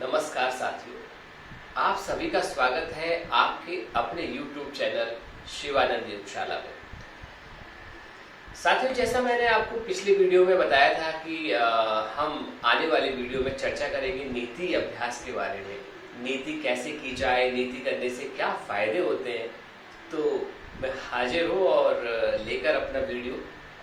नमस्कार साथियों, आप सभी का स्वागत है आपके अपने YouTube चैनल शिवानंद योगशाला में। साथियों, जैसा मैंने आपको पिछली वीडियो में बताया था कि हम आने वाली वीडियो में चर्चा करेंगे नीति अभ्यास के बारे में। नीति कैसे की जाए, नीति करने से क्या फायदे होते हैं। तो मैं हाजिर हूँ और लेकर अपना वीडियो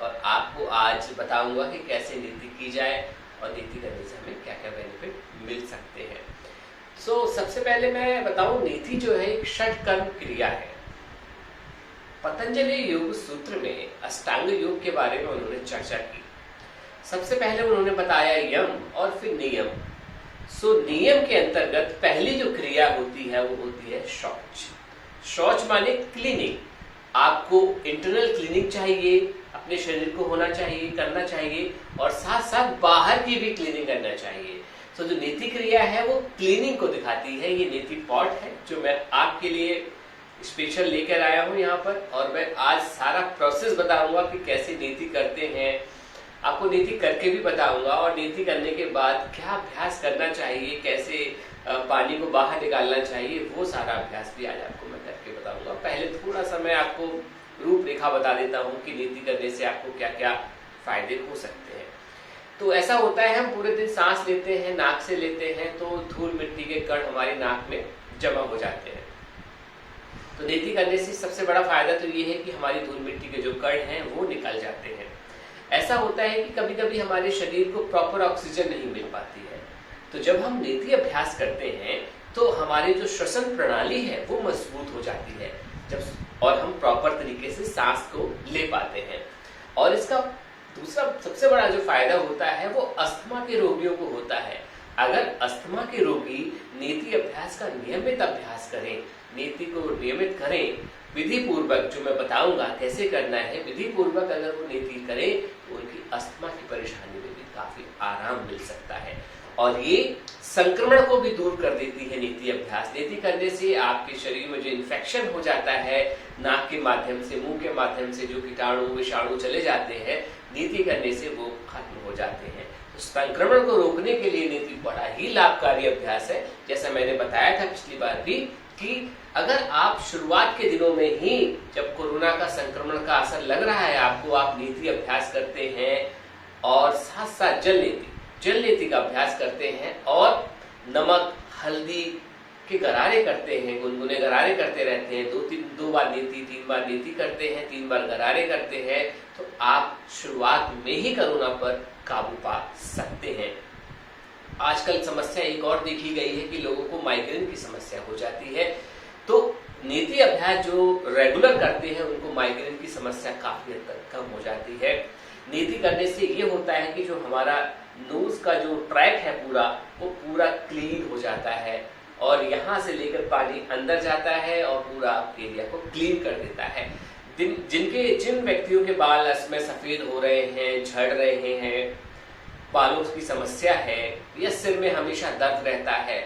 और आपको आज बताऊंगा कि कैसे नीति की जाए और नीति करने से हमें क्या क्या बेनिफिट मिल सकते हैं। सबसे पहले मैं बताऊं, नीति जो है एक षटकर्म क्रिया है। पतंजलि योग सूत्र में अष्टांग योग के बारे में उन्होंने चर्चा की। सबसे पहले उन्होंने बताया यम और फिर नियम। नियम के अंतर्गत पहली जो क्रिया होती है वो होती है शौच। शौच माने क्लीनिंग। आपको इंटरनल क्लीनिंग चाहिए, अपने शरीर को होना चाहिए, करना चाहिए और साथ साथ बाहर की भी क्लीनिंग करना चाहिए। जो नीति क्रिया है वो क्लीनिंग को दिखाती है। ये नीति पॉट है जो मैं आपके लिए स्पेशल लेकर आया हूँ यहाँ पर, और मैं आज सारा प्रोसेस बताऊंगा कि कैसे नीति करते हैं। आपको नीति करके भी बताऊंगा और नीति करने के बाद क्या अभ्यास करना चाहिए, कैसे पानी को बाहर निकालना चाहिए, वो सारा अभ्यास भी आज आपको मैं करके बताऊंगा। पहले थोड़ा सा मैं आपको रूपरेखा बता देता हूँ कि नीति करने से आपको क्या क्या फायदे हो सकते हैं। तो ऐसा होता है, हम पूरे दिन सांस लेते हैं, नाक से लेते हैं, तो धूल मिट्टी के कण हमारे नाक में जमा हो जाते हैं। तो नीति करने से सबसे बड़ा फायदा तो ये है कि हमारी धूल मिट्टी के जो कण हैं वो निकल जाते हैं। ऐसा होता है कि कभी कभी हमारे शरीर को प्रॉपर ऑक्सीजन नहीं मिल पाती है, तो जब हम नीति अभ्यास करते हैं तो हमारी जो श्वसन प्रणाली है वो मजबूत हो जाती है और हम प्रॉपर तरीके से सांस को ले पाते हैं। और इसका दूसरा सबसे बड़ा जो फायदा होता है वो अस्थमा के रोगियों को होता है। अगर अस्थमा के रोगी नीति अभ्यास का नियमित अभ्यास करें, नीति को नियमित करें, विधि पूर्वक, जो मैं बताऊंगा कैसे करना है, विधि पूर्वक अगर वो नीति करें तो उनकी अस्थमा की परेशानी में भी काफी आराम मिल सकता है। और ये संक्रमण को भी दूर कर देती है नीति अभ्यास। नीति करने से आपके शरीर में जो इन्फेक्शन हो जाता है, नाक के माध्यम से, मुंह के माध्यम से जो कीटाणु विषाणु चले जाते हैं, नीति करने से वो खत्म हो जाते हैं। तो संक्रमण को रोकने के लिए नीति बड़ा ही लाभकारी अभ्यास है। जैसा मैंने बताया था पिछली बार भी कि अगर आप शुरुआत के दिनों में ही, जब कोरोना का संक्रमण का असर लग रहा है आपको, आप नीति अभ्यास करते हैं और साथ साथ जल नीति का अभ्यास करते हैं और नमक हल्दी के गरारे करते हैं, गुनगुने गरारे करते रहते हैं, दो बार नीति, 3 बार नीति करते हैं, 3 बार गरारे करते हैं, तो आप शुरुआत में ही कोरोना पर काबू पा सकते हैं। आजकल समस्या एक और देखी गई है कि लोगों को माइग्रेन की समस्या हो जाती है। तो नीति अभ्यास जो रेगुलर करते हैं उनको माइग्रेन की समस्या काफी हद तक कम हो जाती है। नीति करने से ये होता है कि जो हमारा नोज का जो ट्रैक है वो पूरा क्लीन हो जाता है और यहाँ से लेकर पानी अंदर जाता है और पूरा एरिया को क्लीन कर देता है। जिन व्यक्तियों के बाल में सफेद हो रहे हैं, झड़ रहे हैं, बालों की समस्या है, या सिर में हमेशा दर्द रहता है,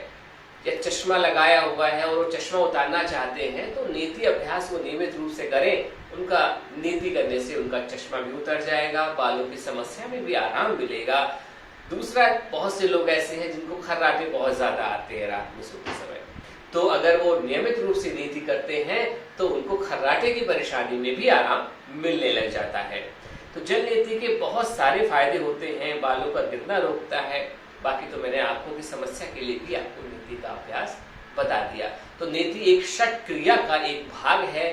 या चश्मा लगाया हुआ है और वो चश्मा उतारना चाहते हैं, तो नीति अभ्यास वो नियमित रूप से करें। उनका नीति करने से उनका चश्मा भी उतर जाएगा, बालों की समस्या में भी आराम मिलेगा। दूसरा, बहुत से लोग ऐसे हैं जिनको खर्राटे बहुत ज्यादा आते हैं रात में सोते समय, तो अगर वो नियमित रूप से नीति करते हैं तो उनको खर्राटे की परेशानी में भी आराम मिलने लग जाता है। तो जल नीति के बहुत सारे फायदे होते हैं, बालों का गिरना रोकता है। बाकी तो मैंने आंखों की समस्या के लिए भी आपको नीति का अभ्यास बता दिया। तो नीति एक षट क्रिया का एक भाग है।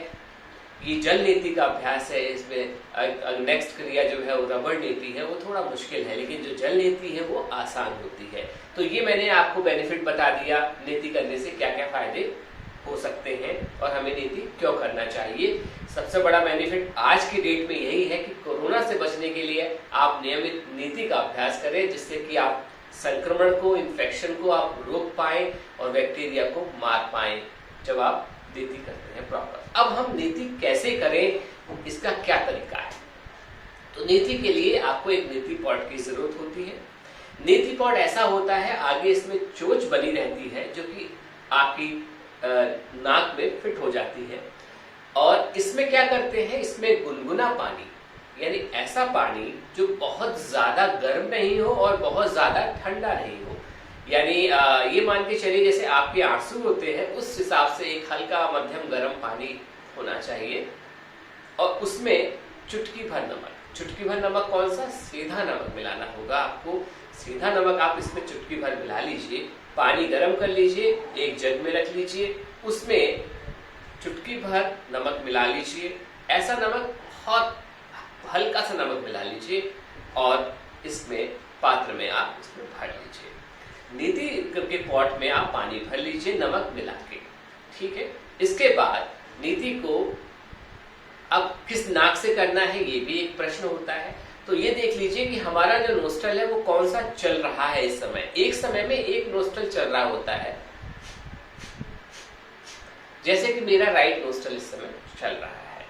ये जल नीति का अभ्यास है। इसमें नेक्स्ट क्रिया जो है वो रबड़ नीति है, वो थोड़ा मुश्किल है, लेकिन जो जल नीति है वो आसान होती है। तो ये मैंने आपको बेनिफिट बता दिया, नीति करने से क्या क्या फायदे हो सकते हैं और हमें नीति क्यों करना चाहिए। सबसे बड़ा बेनिफिट आज की डेट में यही है कि कोरोना से बचने के लिए आप नियमित नीति का अभ्यास करें, जिससे कि आप संक्रमण को, इन्फेक्शन को आप रोक पाए और बैक्टीरिया को मार पाए जब आप नीति करते हैं प्रॉपर। अब हम नीति कैसे करें, इसका क्या तरीका है। तो नीति के लिए आपको एक नीति पॉट की जरूरत होती है। नीति पॉट ऐसा होता है, आगे इसमें चोंच बनी रहती है जो कि आपकी नाक में फिट हो जाती है। और इसमें क्या करते हैं, इसमें गुनगुना पानी, यानी ऐसा पानी जो बहुत ज्यादा गर्म नहीं हो और बहुत ज्यादा ठंडा नहीं हो, यानी ये मान के चलिए जैसे आपके आंसू होते हैं उस हिसाब से एक हल्का मध्यम गर्म पानी होना चाहिए, और उसमें चुटकी भर नमक, चुटकी भर नमक कौन सा, सीधा नमक मिलाना होगा आपको। सीधा नमक आप इसमें चुटकी भर मिला लीजिए, पानी गर्म कर लीजिए, एक जग में रख लीजिए, उसमें चुटकी भर नमक मिला लीजिए। ऐसा नमक बहुत हल्का सा नमक मिला लीजिए और इसमें पात्र में आप इसमें भर लीजिए। नीति के पॉट में आप पानी भर लीजिए नमक मिला के, ठीक है। इसके बाद नीति को अब किस नाक से करना है ये भी एक प्रश्न होता है। तो ये देख लीजिए कि हमारा जो नोस्ट्रल है वो कौन सा चल रहा है इस समय। एक समय में एक नोस्ट्रल चल रहा होता है, जैसे कि मेरा राइट नोस्ट्रल इस समय चल रहा है।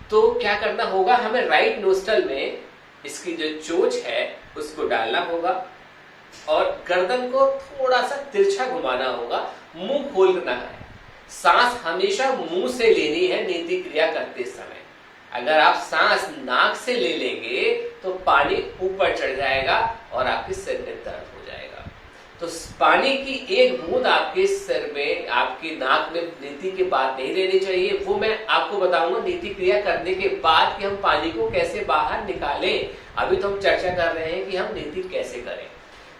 तो क्या करना होगा, हमें राइट नोस्ट्रल में इसकी जो चोंच है उसको डालना होगा और गर्दन को थोड़ा सा तिरछा घुमाना होगा, मुंह खोलना है। सांस हमेशा मुंह से लेनी है नीति क्रिया करते समय। अगर आप सांस नाक से ले लेंगे तो पानी ऊपर चढ़ जाएगा और आपके सिर में दर्द हो जाएगा। तो पानी की एक बूंद आपके सिर में, आपकी नाक में नीति के बाद नहीं रहनी चाहिए। वो मैं आपको बताऊंगा नीति क्रिया करने के बाद कि हम पानी को कैसे बाहर निकालें। अभी तो हम चर्चा कर रहे हैं कि हम नीति कैसे करें।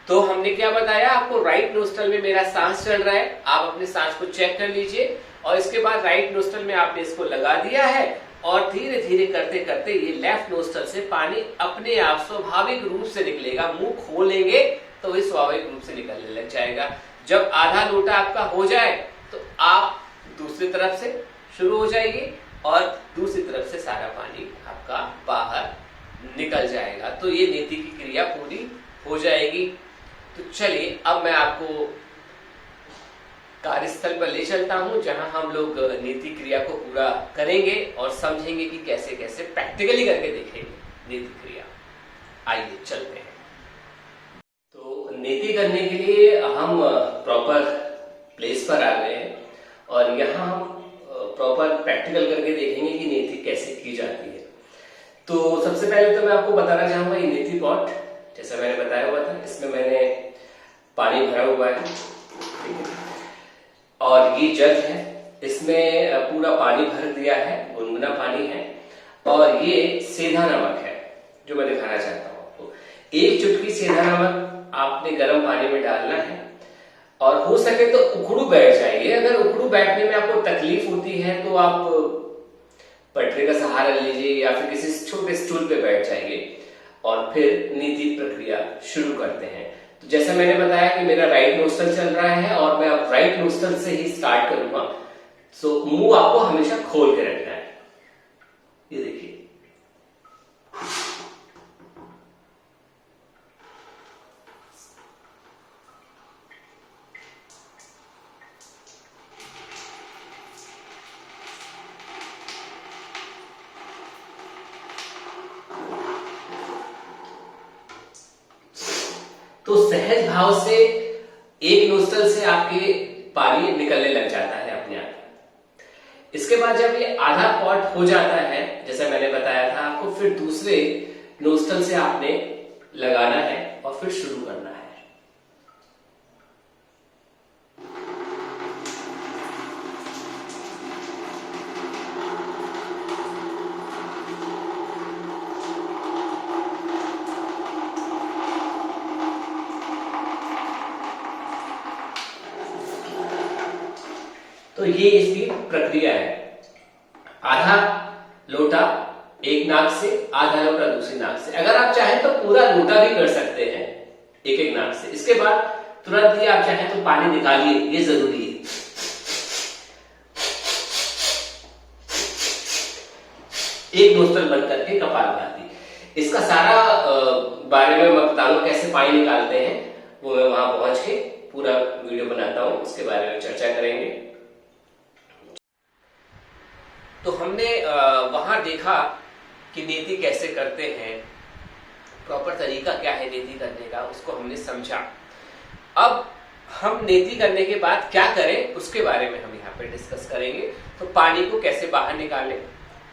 तो हमने क्या बताया आपको, राइट नोस्ट्रल में मेरा सांस चल रहा है, आप अपने सांस को चेक कर लीजिए और इसके बाद राइट नोस्ट्रल में आपने इसको लगा दिया है और धीरे धीरे करते करते ये लेफ्ट नोस्ट्रल से पानी अपने आप स्वाभाविक रूप से निकलेगा। मुंह खोलेंगे तो ये स्वाभाविक रूप से निकलने लग जाएगा। जब आधा लोटा आपका हो जाए तो आप दूसरी तरफ से शुरू हो जाइए और दूसरी तरफ से सारा पानी आपका बाहर निकल जाएगा। तो ये नीति की क्रिया पूरी हो जाएगी। तो चलिए अब मैं आपको कार्यस्थल पर ले चलता हूं जहां हम लोग नीति क्रिया को पूरा करेंगे और समझेंगे कि कैसे कैसे प्रैक्टिकली करके देखेंगे नीति क्रिया। आइए चलते हैं। तो नीति करने के लिए हम प्रॉपर प्लेस पर आ गए हैं और यहाँ हम प्रॉपर प्रैक्टिकल करके देखेंगे कि नीति कैसे की जाती है। तो सबसे पहले तो मैं आपको बताना चाहूंगा ये नीति पॉट जैसा मैंने बताया हुआ था, इसमें मैंने पानी भरा हुआ है, ठीक है। और ये जग है, इसमें पूरा पानी भर दिया है, गुनगुना पानी है और ये सेंधा नमक है जो मैं दिखाना चाहता हूँ आपको। एक चुटकी सेंधा नमक आपने गर्म पानी में डालना है और हो सके तो उखड़ू बैठ जाइए। अगर उखड़ू बैठने में आपको तकलीफ होती है तो आप पटरी का सहारा लीजिए या फिर किसी छोटे स्टूल पे बैठ जाइए और फिर नीति प्रक्रिया शुरू करते हैं। तो जैसे मैंने बताया कि मेरा राइट नोस्ट्रल चल रहा है और मैं अब राइट नोस्ट्रल से ही स्टार्ट करूंगा। सो मुंह आपको हमेशा खोल के रखना है। ये देखिए, तो सहज भाव से एक नोस्ट्रल से आपके पानी निकलने लग जाता है अपने आप। इसके बाद जब ये आधा पॉट हो जाता है जैसे मैंने बताया था आपको, फिर दूसरे नोस्ट्रल से आपने लगाना है और फिर शुरू करना है। तो ये इसकी प्रक्रिया है। आधा लोटा एक नाक से, आधा लोटा दूसरी नाक से। अगर आप चाहें तो पूरा लोटा भी कर सकते हैं एक एक नाक से। इसके बाद तुरंत ही आप चाहें तो पानी निकालिए, ये जरूरी है। एक नोस्ट्रल बंद करके कपालभाति। इसका सारा बारे में मैं बताऊंगा कैसे पानी निकालते हैं, वो मैं वहां पहुंच के पूरा वीडियो बनाता हूं, उसके बारे में चर्चा करेंगे। तो हमने वहां देखा कि नीति कैसे करते हैं, प्रॉपर तरीका क्या है नीति करने का, उसको हमने समझा। अब हम नीति करने के बाद क्या करें उसके बारे में हम यहाँ पे डिस्कस करेंगे। तो पानी को कैसे बाहर निकालें।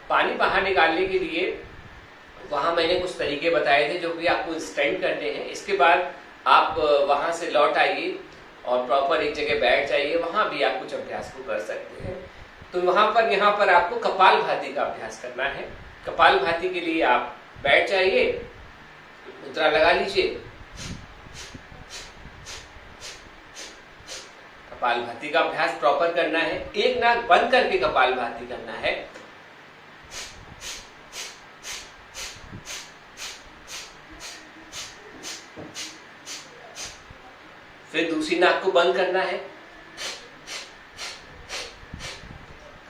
पानी बाहर निकालने के लिए वहां मैंने कुछ तरीके बताए थे जो कि आपको इंस्टेंट करने हैं। इसके बाद आप वहां से लौट आइए और प्रॉपर एक जगह बैठ जाइए, वहां भी आप कुछ अभ्यास को कर सकते हैं। तो यहाँ पर आपको कपालभाति का अभ्यास करना है। कपालभाति के लिए आप बैठ जाइए, मुद्रा लगा लीजिए, कपालभाति का अभ्यास प्रॉपर करना है। एक नाक बंद करके कपालभाति करना है। फिर दूसरी नाक को बंद करना है,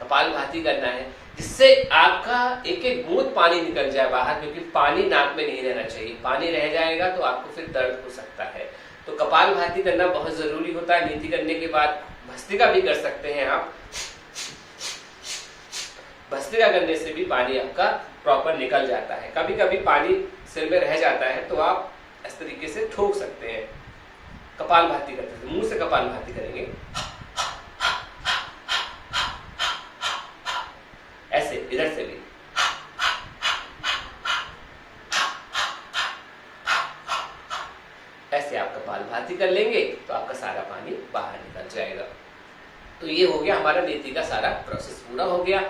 कपालभाति करना है, जिससे आपका एक एक बूंद पानी निकल जाए बाहर, क्योंकि पानी नाक में नहीं रहना चाहिए। पानी रह जाएगा तो आपको फिर दर्द हो सकता है। तो कपालभाति करना बहुत जरूरी होता है। नीति करने के बाद भस्त्रिका भी कर सकते हैं आप। भस्त्रिका करने से भी पानी आपका प्रॉपर निकल जाता है। कभी कभी पानी सिर में रह जाता है तो आप इस तरीके से ठोक सकते हैं। कपालभाति करते हैं, मुंह से कपालभाति करेंगे ऐसे, इधर से भी ऐसे आप कपालभाति कर लेंगे तो आपका सारा पानी बाहर निकल जाएगा। तो ये हो गया हमारा नेति का सारा प्रोसेस पूरा हो गया।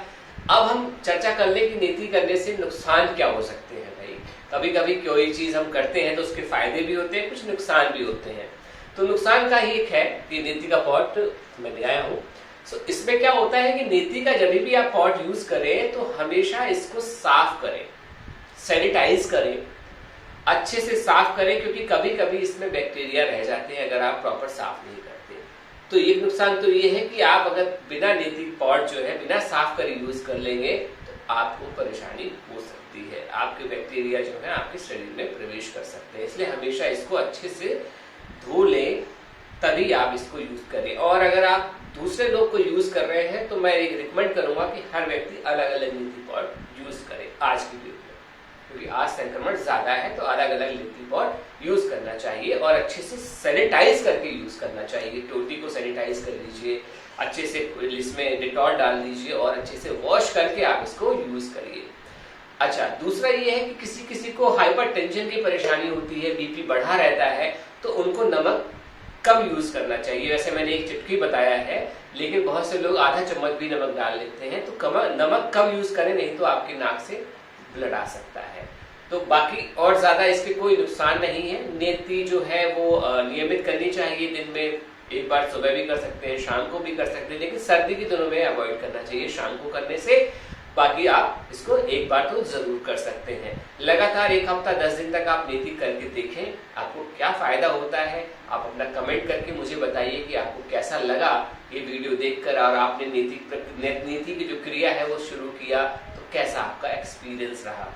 अब हम चर्चा कर ले कि नेति करने से नुकसान क्या हो सकते हैं। भाई कभी कभी कोई चीज हम करते हैं तो उसके फायदे भी होते हैं, कुछ नुकसान भी होते हैं। तो नुकसान का ही एक है कि नेति का पॉट मैं ले आया हूँ। इसमें क्या होता है कि नेति का जब भी आप पॉट यूज करें तो हमेशा इसको साफ करें, सैनिटाइज करें, अच्छे से साफ करें, क्योंकि कभी कभी इसमें बैक्टीरिया रह जाते हैं अगर आप प्रॉपर साफ नहीं करते। तो एक नुकसान तो ये है कि आप अगर बिना नेति पॉट जो है बिना साफ कर यूज कर लेंगे तो आपको परेशानी हो सकती है। आपके बैक्टीरिया जो है आपके शरीर में प्रवेश कर सकते हैं। इसलिए हमेशा इसको अच्छे से धो लें, तभी आप इसको यूज करें। और अगर आप दूसरे लोग को यूज कर रहे हैं तो मैं एक रिकमेंड करूंगा कि हर व्यक्ति अलग अलग नेति पॉट यूज करे आज की डेट में, क्योंकि आज संक्रमण ज्यादा है। तो अलग अलग नेति पॉट यूज करना चाहिए और अच्छे से सैनिटाइज करके यूज करना चाहिए। टोटी को सैनिटाइज कर लीजिए, अच्छे से इसमें डिटॉल डाल दीजिए और अच्छे से वॉश करके आप इसको यूज करिए। अच्छा, दूसरा ये है कि किसी किसी को हाइपरटेंशन की परेशानी होती है, बीपी बढ़ा रहता है, तो उनको नमक कम यूज करना चाहिए। वैसे मैंने एक चुटकी बताया है, लेकिन बहुत से लोग आधा चम्मच भी नमक डाल लेते हैं। तो नमक कम यूज करें, नहीं तो आपकी नाक से ब्लड आ सकता है। तो बाकी और ज्यादा इसके कोई नुकसान नहीं है। नेति जो है वो नियमित करनी चाहिए। दिन में एक बार सुबह भी कर सकते हैं, शाम को भी कर सकते हैं, लेकिन सर्दी के दिनों में अवॉइड करना चाहिए शाम को करने से। बाकी आप इसको एक बार तो जरूर कर सकते हैं। लगातार 1 हफ्ता 10 दिन तक आप नेति करके देखें, आपको क्या फायदा होता है। आप अपना कमेंट करके मुझे बताइए कि आपको कैसा लगा ये वीडियो देखकर, और आपने नेति की जो क्रिया है वो शुरू किया तो कैसा आपका एक्सपीरियंस रहा।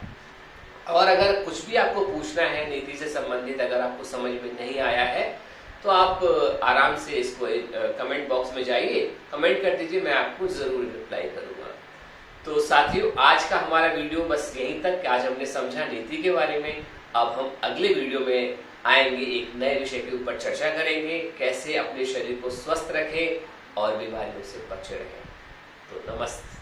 और अगर कुछ भी आपको पूछना है नेति से संबंधित, अगर आपको समझ में नहीं आया है तो आप आराम से इसको कमेंट बॉक्स में जाइए, कमेंट कर दीजिए, मैं आपको जरूर रिप्लाई करूंगा। तो साथियों, आज का हमारा वीडियो बस यहीं तक। आज हमने समझा नेति के बारे में। अब हम अगले वीडियो में आएंगे, एक नए विषय के ऊपर चर्चा करेंगे, कैसे अपने शरीर को स्वस्थ रखें और बीमारियों से बचे रहें। तो नमस्ते।